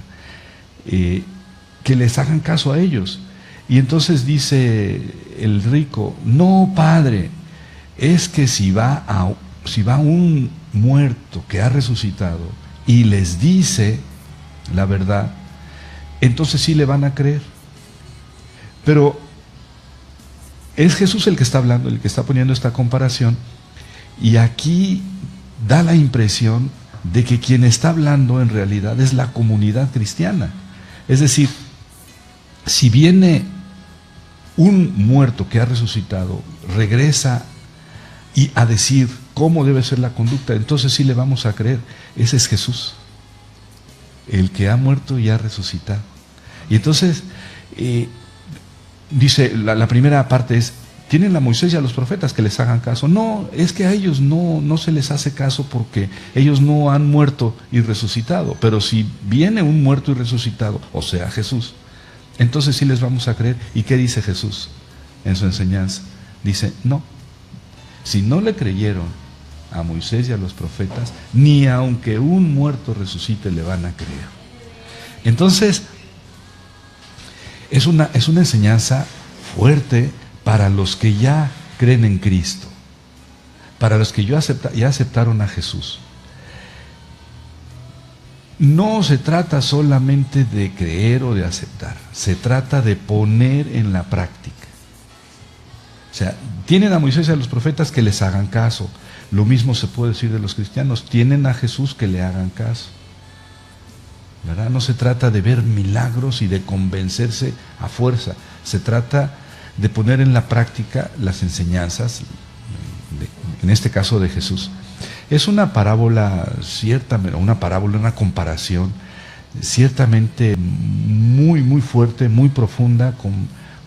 que les hagan caso a ellos. Y entonces dice el rico, no, padre, es que si va un muerto que ha resucitado y les dice la verdad, entonces sí le van a creer. Pero es Jesús el que está hablando, el que está poniendo esta comparación, y aquí da la impresión de que quien está hablando en realidad es la comunidad cristiana. Es decir, si viene un muerto que ha resucitado, regresa y a decir cómo debe ser la conducta, entonces sí le vamos a creer. Ese es Jesús, el que ha muerto y ha resucitado. Y entonces dice, la primera parte es, tienen a Moisés y a los profetas que les hagan caso. No, es que a ellos no se les hace caso porque ellos no han muerto y resucitado. Pero si viene un muerto y resucitado, o sea Jesús, entonces sí les vamos a creer. ¿Y qué dice Jesús en su enseñanza? Dice, no, si no le creyeron a Moisés y a los profetas, ni aunque un muerto resucite le van a creer. Entonces, es una enseñanza fuerte para los que ya creen en Cristo, para los que ya aceptaron a Jesús. No se trata solamente de creer o de aceptar, se trata de poner en la práctica. O sea, tienen a Moisés y a los profetas que les hagan caso. Lo mismo se puede decir de los cristianos, tienen a Jesús que le hagan caso, ¿verdad? No se trata de ver milagros y de convencerse a fuerza, se trata de poner en la práctica las enseñanzas, en este caso de Jesús. Es una parábola una comparación ciertamente muy, muy fuerte, muy profunda,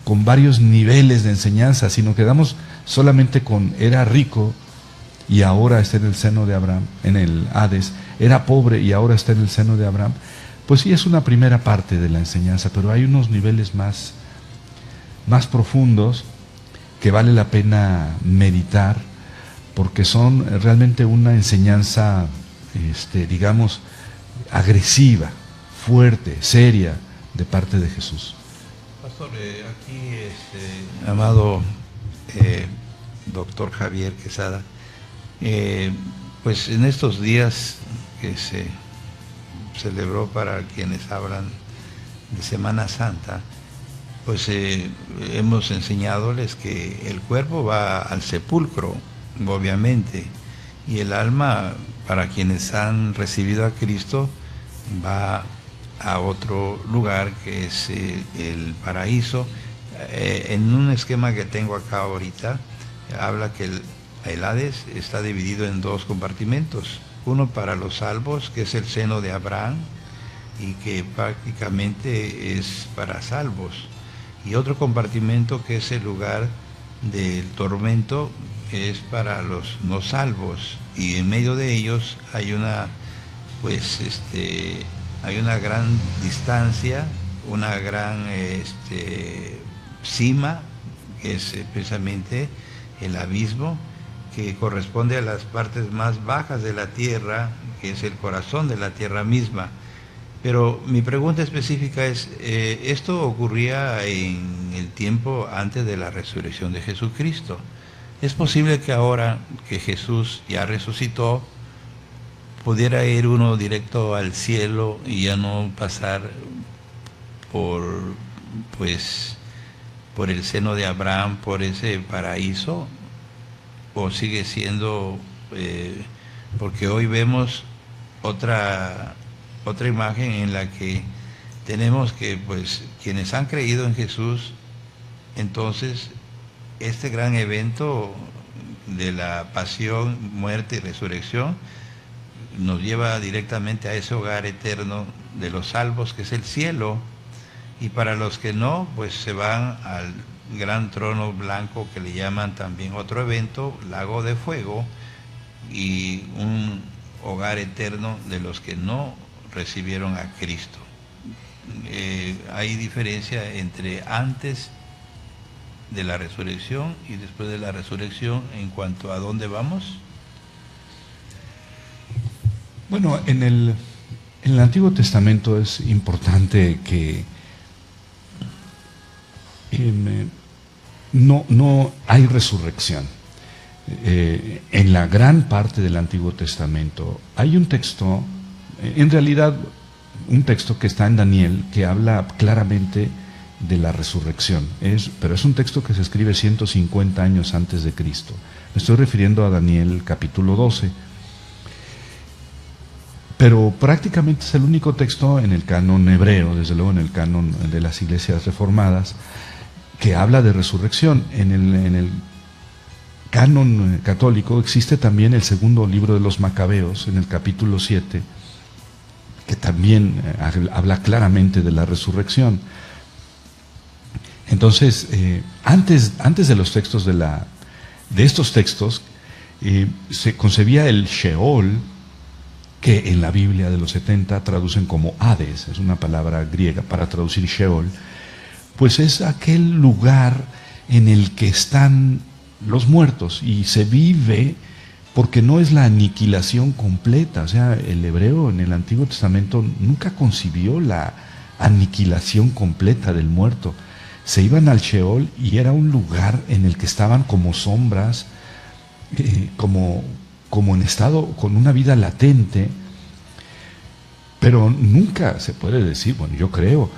con varios niveles de enseñanza. Si nos quedamos solamente con era rico y ahora está en el seno de Abraham, en el Hades, era pobre y ahora está en el seno de Abraham, pues sí es una primera parte de la enseñanza, pero hay unos niveles más profundos que vale la pena meditar, porque son realmente una enseñanza, digamos, agresiva, fuerte, seria, de parte de Jesús. Pastor, aquí, amado doctor Javier Quesada, pues en estos días que se celebró para quienes hablan de Semana Santa, pues hemos enseñadoles que el cuerpo va al sepulcro, obviamente, y el alma, para quienes han recibido a Cristo, va a otro lugar que es el paraíso, En un esquema que tengo acá ahorita, habla que el Hades está dividido en dos compartimentos. Uno para los salvos, que es el seno de Abraham, y que prácticamente es para salvos. Y otro compartimento que es el lugar del tormento, que es para los no salvos. Y en medio de ellos hay una, hay una gran distancia, una gran cima, que es precisamente el abismo, que corresponde a las partes más bajas de la tierra, que es el corazón de la tierra misma. Pero mi pregunta específica es, ¿esto ocurría en el tiempo antes de la resurrección de Jesucristo? ¿Es posible que ahora que Jesús ya resucitó, pudiera ir uno directo al cielo y ya no pasar por el seno de Abraham, por ese paraíso? ¿O sigue siendo, porque hoy vemos otra imagen en la que tenemos que, quienes han creído en Jesús, entonces este gran evento de la pasión, muerte y resurrección nos lleva directamente a ese hogar eterno de los salvos, que es el cielo, y para los que no, pues se van al gran trono blanco, que le llaman también otro evento, lago de fuego, y un hogar eterno de los que no recibieron a Cristo. Hay diferencia entre antes de la resurrección y después de la resurrección en cuanto a dónde vamos. Bueno, en el Antiguo Testamento es importante que no hay resurrección. En la gran parte del Antiguo Testamento hay un texto, en realidad un texto que está en Daniel, que habla claramente de la resurrección, pero es un texto que se escribe 150 años antes de Cristo. Me estoy refiriendo a Daniel capítulo 12, pero prácticamente es el único texto en el canon hebreo, desde luego en el canon de las iglesias reformadas, que habla de resurrección. En el canon católico existe también el segundo libro de los Macabeos, en el capítulo 7, que también habla claramente de la resurrección. Entonces, antes de los textos de estos textos, se concebía el Sheol, que en la Biblia de los 70 traducen como Hades, es una palabra griega para traducir Sheol, pues es aquel lugar en el que están los muertos y se vive, porque no es la aniquilación completa. O sea, el hebreo en el Antiguo Testamento nunca concibió la aniquilación completa del muerto. Se iban al Sheol y era un lugar en el que estaban como sombras, como en estado, con una vida latente, pero nunca se puede decir, bueno, yo creo,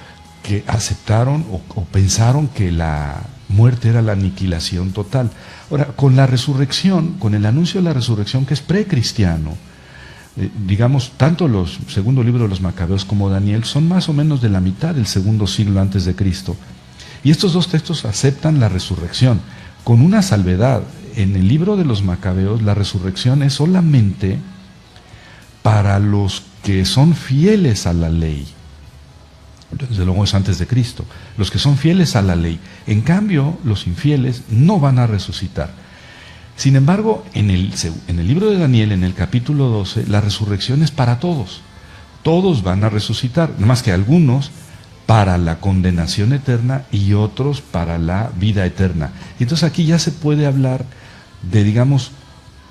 que aceptaron o pensaron que la muerte era la aniquilación total. Ahora, con la resurrección, con el anuncio de la resurrección, que es precristiano, digamos, tanto los segundo libro de los Macabeos como Daniel son más o menos de la mitad del segundo siglo antes de Cristo. Y estos dos textos aceptan la resurrección, con una salvedad. En el libro de los Macabeos, la resurrección es solamente para los que son fieles a la ley. Desde luego es antes de Cristo. Los que son fieles a la ley. En cambio, los infieles no van a resucitar. Sin embargo, en el libro de Daniel, en el capítulo 12, la resurrección es para todos. Todos van a resucitar, nada más que algunos para la condenación eterna y otros para la vida eterna. Y entonces aquí ya se puede hablar de, digamos,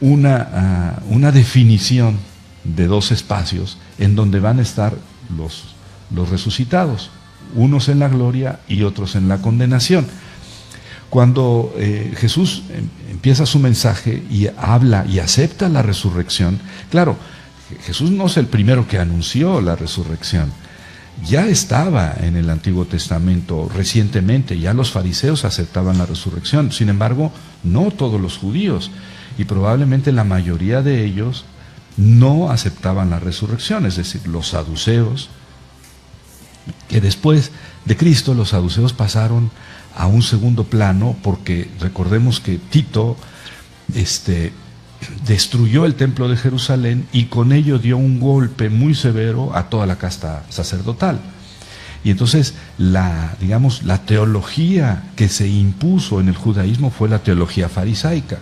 una definición de dos espacios en donde van a estar los resucitados, unos en la gloria y otros en la condenación. Cuando Jesús empieza su mensaje y habla y acepta la resurrección, claro, Jesús no es el primero que anunció la resurrección. Ya estaba en el Antiguo Testamento recientemente, ya los fariseos aceptaban la resurrección. Sin embargo, no todos los judíos, y probablemente la mayoría de ellos no aceptaban la resurrección, es decir, los saduceos, que después de Cristo los saduceos pasaron a un segundo plano, porque recordemos que Tito destruyó el templo de Jerusalén y con ello dio un golpe muy severo a toda la casta sacerdotal. Y entonces la teología que se impuso en el judaísmo fue la teología farisaica.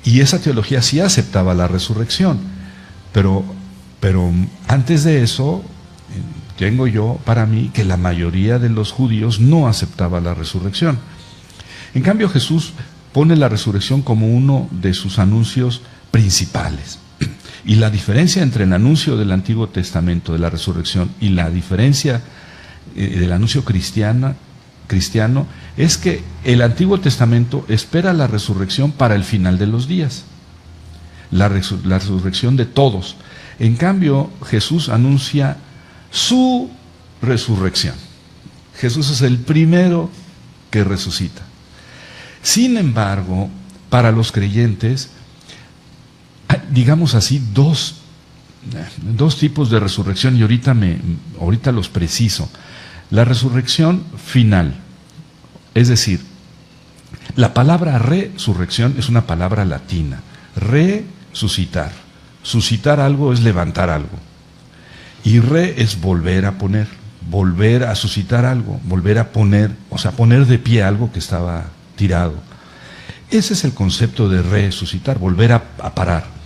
Y esa teología sí aceptaba la resurrección. Pero antes de eso, tengo yo para mí que la mayoría de los judíos no aceptaba la resurrección. En cambio, Jesús pone la resurrección como uno de sus anuncios principales. Y la diferencia entre el anuncio del Antiguo Testamento de la resurrección y la diferencia del anuncio cristiano es que el Antiguo Testamento espera la resurrección para el final de los días, la resurrección de todos. En cambio, Jesús anuncia su resurrección. Jesús es el primero que resucita. Sin embargo, para los creyentes, digamos así, dos tipos de resurrección, y ahorita los preciso. La resurrección final, es decir, la palabra resurrección es una palabra latina. Resucitar. Suscitar algo es levantar algo. Y es volver a poner, volver a suscitar algo, volver a poner, o sea, poner de pie algo que estaba tirado. Ese es el concepto de resucitar, volver a parar.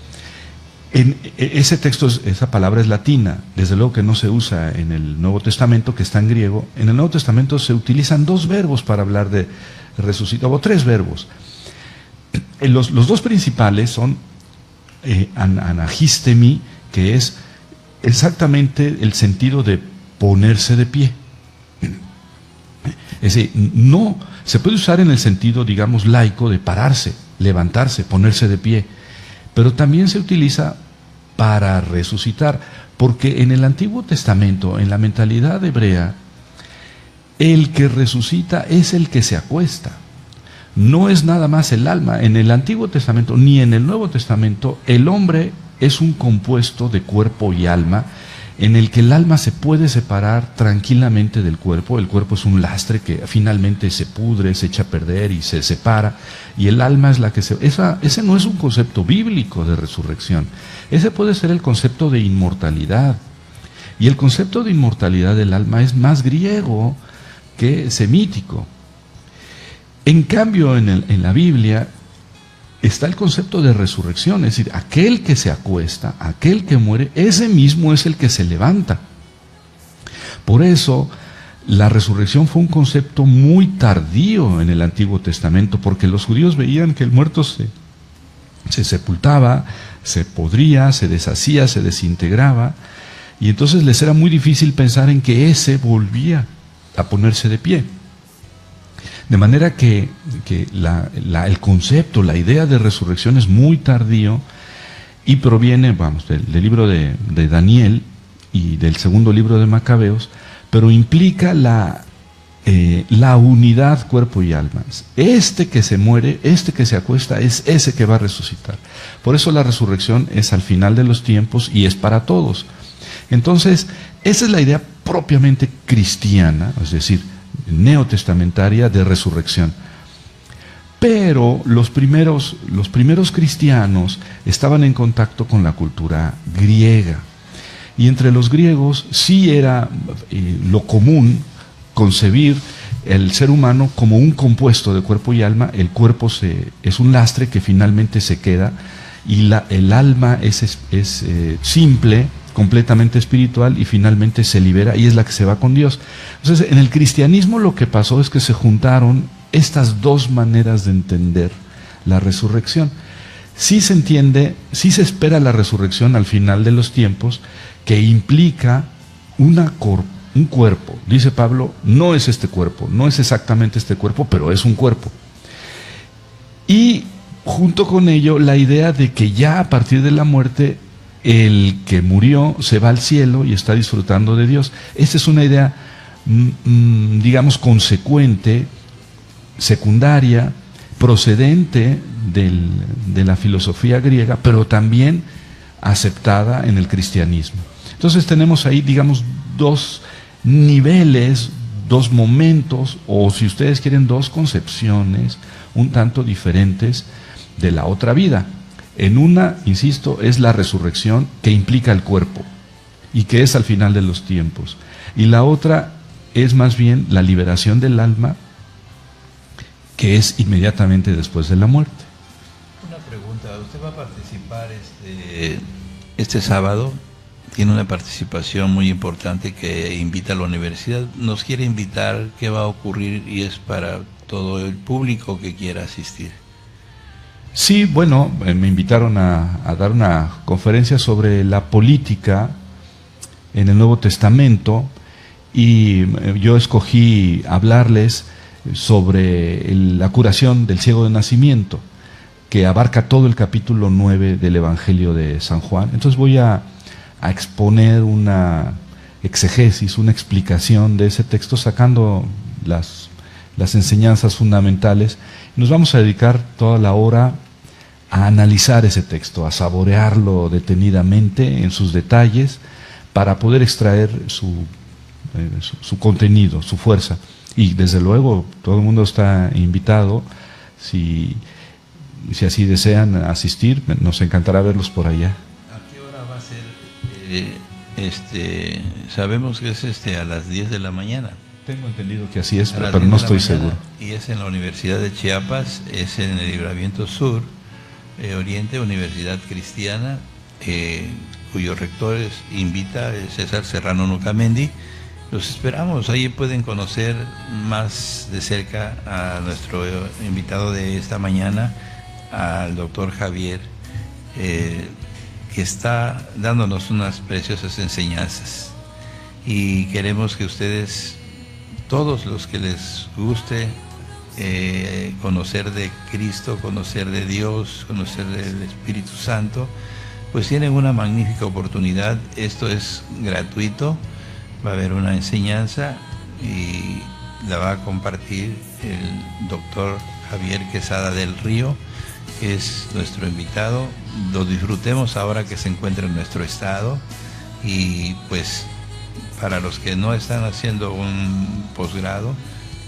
En ese texto, esa palabra es latina, desde luego que no se usa en el Nuevo Testamento, que está en griego. En el Nuevo Testamento se utilizan dos verbos para hablar de resucitar, o tres verbos. Los dos principales son anagistemi, que es exactamente el sentido de ponerse de pie. Es decir, no se puede usar en el sentido, digamos, laico de pararse, levantarse, ponerse de pie, pero también se utiliza para resucitar, porque en el Antiguo Testamento, en la mentalidad hebrea, el que resucita es el que se acuesta, no es nada más el alma. En el Antiguo Testamento ni en el Nuevo Testamento el hombre es un compuesto de cuerpo y alma, en el que el alma se puede separar tranquilamente del cuerpo. El cuerpo es un lastre que finalmente se pudre, se echa a perder y se separa, y el alma es la que ese no es un concepto bíblico de resurrección. Ese puede ser el concepto de inmortalidad, y el concepto de inmortalidad del alma es más griego que semítico. En cambio, en la Biblia está el concepto de resurrección, es decir, aquel que se acuesta, aquel que muere, ese mismo es el que se levanta. Por eso, la resurrección fue un concepto muy tardío en el Antiguo Testamento, porque los judíos veían que el muerto se sepultaba, se podría, se deshacía, se desintegraba, y entonces les era muy difícil pensar en que ese volvía a ponerse de pie. De manera que el concepto, la idea de resurrección es muy tardío y proviene, del libro de Daniel y del segundo libro de Macabeos, pero implica la unidad cuerpo y alma. Este que se muere, este que se acuesta, es ese que va a resucitar. Por eso la resurrección es al final de los tiempos y es para todos. Entonces, esa es la idea propiamente cristiana, es decir, neotestamentaria de resurrección. Pero los primeros cristianos estaban en contacto con la cultura griega, y entre los griegos sí era lo común concebir el ser humano como un compuesto de cuerpo y alma. El cuerpo es un lastre que finalmente se queda, y el alma es simple, completamente espiritual, y finalmente se libera y es la que se va con Dios. Entonces, en el cristianismo lo que pasó es que se juntaron estas dos maneras de entender la resurrección. Sí se entiende, sí se espera la resurrección al final de los tiempos, que implica un cuerpo. Dice Pablo, no es este cuerpo, no es exactamente este cuerpo, pero es un cuerpo. Y junto con ello, la idea de que ya a partir de la muerte, el que murió se va al cielo y está disfrutando de Dios. Esta es una idea, digamos, consecuente, secundaria, procedente de la filosofía griega, pero también aceptada en el cristianismo. Entonces tenemos ahí, digamos, dos niveles, dos momentos, o si ustedes quieren, dos concepciones un tanto diferentes de la otra vida. En una, insisto, es la resurrección que implica el cuerpo y que es al final de los tiempos. Y la otra es más bien la liberación del alma, que es inmediatamente después de la muerte. Una pregunta, ¿usted va a participar este sábado? Tiene una participación muy importante que invita a la universidad. Nos quiere invitar, ¿qué va a ocurrir? Y es para todo el público que quiera asistir. Sí, bueno, me invitaron a dar una conferencia sobre la política en el Nuevo Testamento, y yo escogí hablarles sobre la curación del ciego de nacimiento, que abarca todo el capítulo 9 del Evangelio de San Juan. Entonces voy a exponer una exegesis, una explicación de ese texto, sacando las enseñanzas fundamentales. Nos vamos a dedicar toda la hora a analizar ese texto, a saborearlo detenidamente en sus detalles, para poder extraer su contenido, su fuerza. Y desde luego todo el mundo está invitado, si así desean asistir, nos encantará verlos por allá. ¿A qué hora va a ser? Sabemos que es a las 10 de la mañana. Tengo entendido que así es, pero no estoy seguro. Y es en la Universidad de Chiapas, es en el Libramiento Sur, Oriente, Universidad Cristiana, cuyo rector invita César Serrano Nucamendi. Los esperamos, ahí pueden conocer más de cerca a nuestro invitado de esta mañana, al doctor Javier, que está dándonos unas preciosas enseñanzas. Y queremos que ustedes, todos los que les guste conocer de Cristo, conocer de Dios, conocer del Espíritu Santo, pues tienen una magnífica oportunidad. Esto es gratuito, va a haber una enseñanza y la va a compartir el doctor Javier Quesada del Río, que es nuestro invitado. Lo disfrutemos ahora que se encuentra en nuestro estado, y pues para los que no están haciendo un posgrado,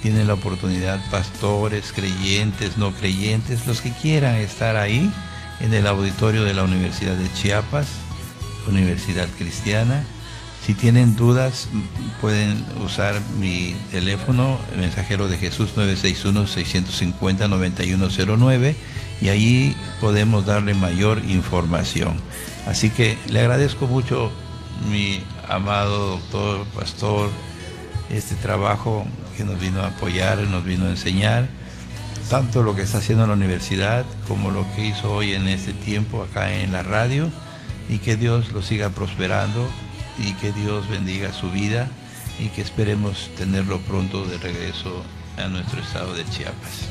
tienen la oportunidad, pastores, creyentes, no creyentes, los que quieran estar ahí en el auditorio de la Universidad de Chiapas, Universidad Cristiana. Si tienen dudas, pueden usar mi teléfono, el Mensajero de Jesús, 961-650-9109, y allí podemos darle mayor información. Así que le agradezco mucho, mi amado doctor, pastor, este trabajo que nos vino a apoyar, nos vino a enseñar, tanto lo que está haciendo en la universidad como lo que hizo hoy en este tiempo acá en la radio, y que Dios lo siga prosperando y que Dios bendiga su vida, y que esperemos tenerlo pronto de regreso a nuestro estado de Chiapas.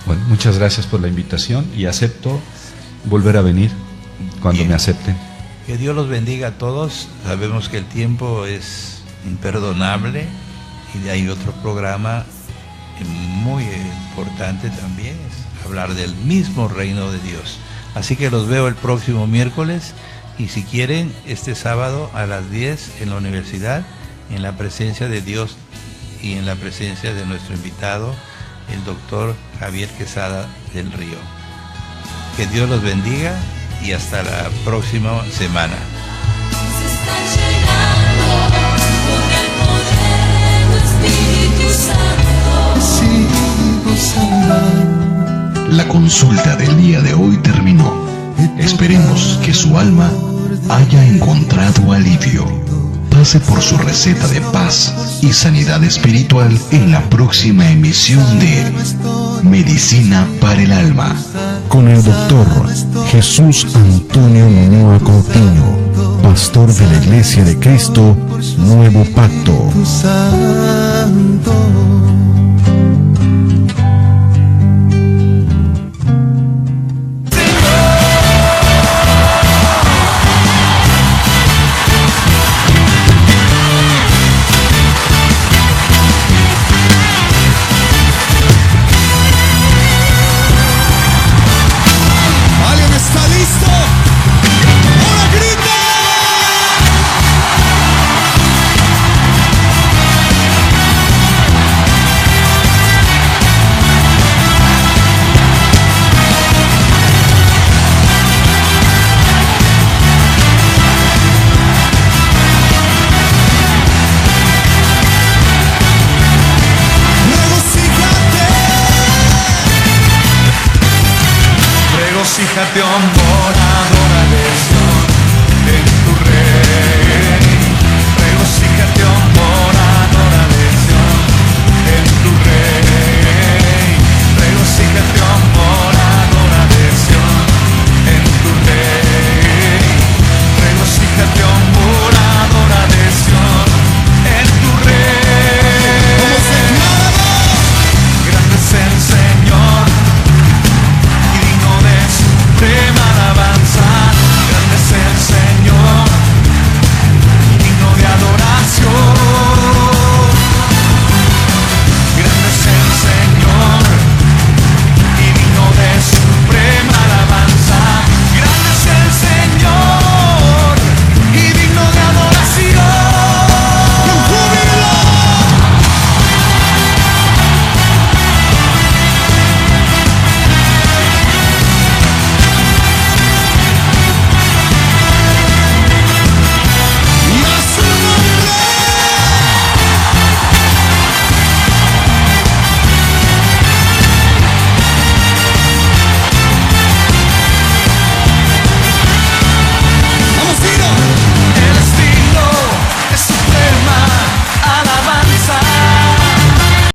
Bueno, muchas gracias por la invitación, y acepto volver a venir cuando me acepten. Que Dios los bendiga a todos. Sabemos que el tiempo es imperdonable, y hay otro programa muy importante también, es hablar del mismo reino de Dios. Así que los veo el próximo miércoles, y si quieren, este sábado a las 10 en la universidad, en la presencia de Dios y en la presencia de nuestro invitado, el doctor Javier Quesada del Río. Que Dios los bendiga y hasta la próxima semana. La consulta del día de hoy terminó. Esperemos que su alma haya encontrado alivio. Pase por su receta de paz y sanidad espiritual en la próxima emisión de Medicina para el Alma, con el doctor Jesús Antonio Momoa Coutinho, pastor de la Iglesia de Cristo Nuevo Pacto. Regocíjate, oh morador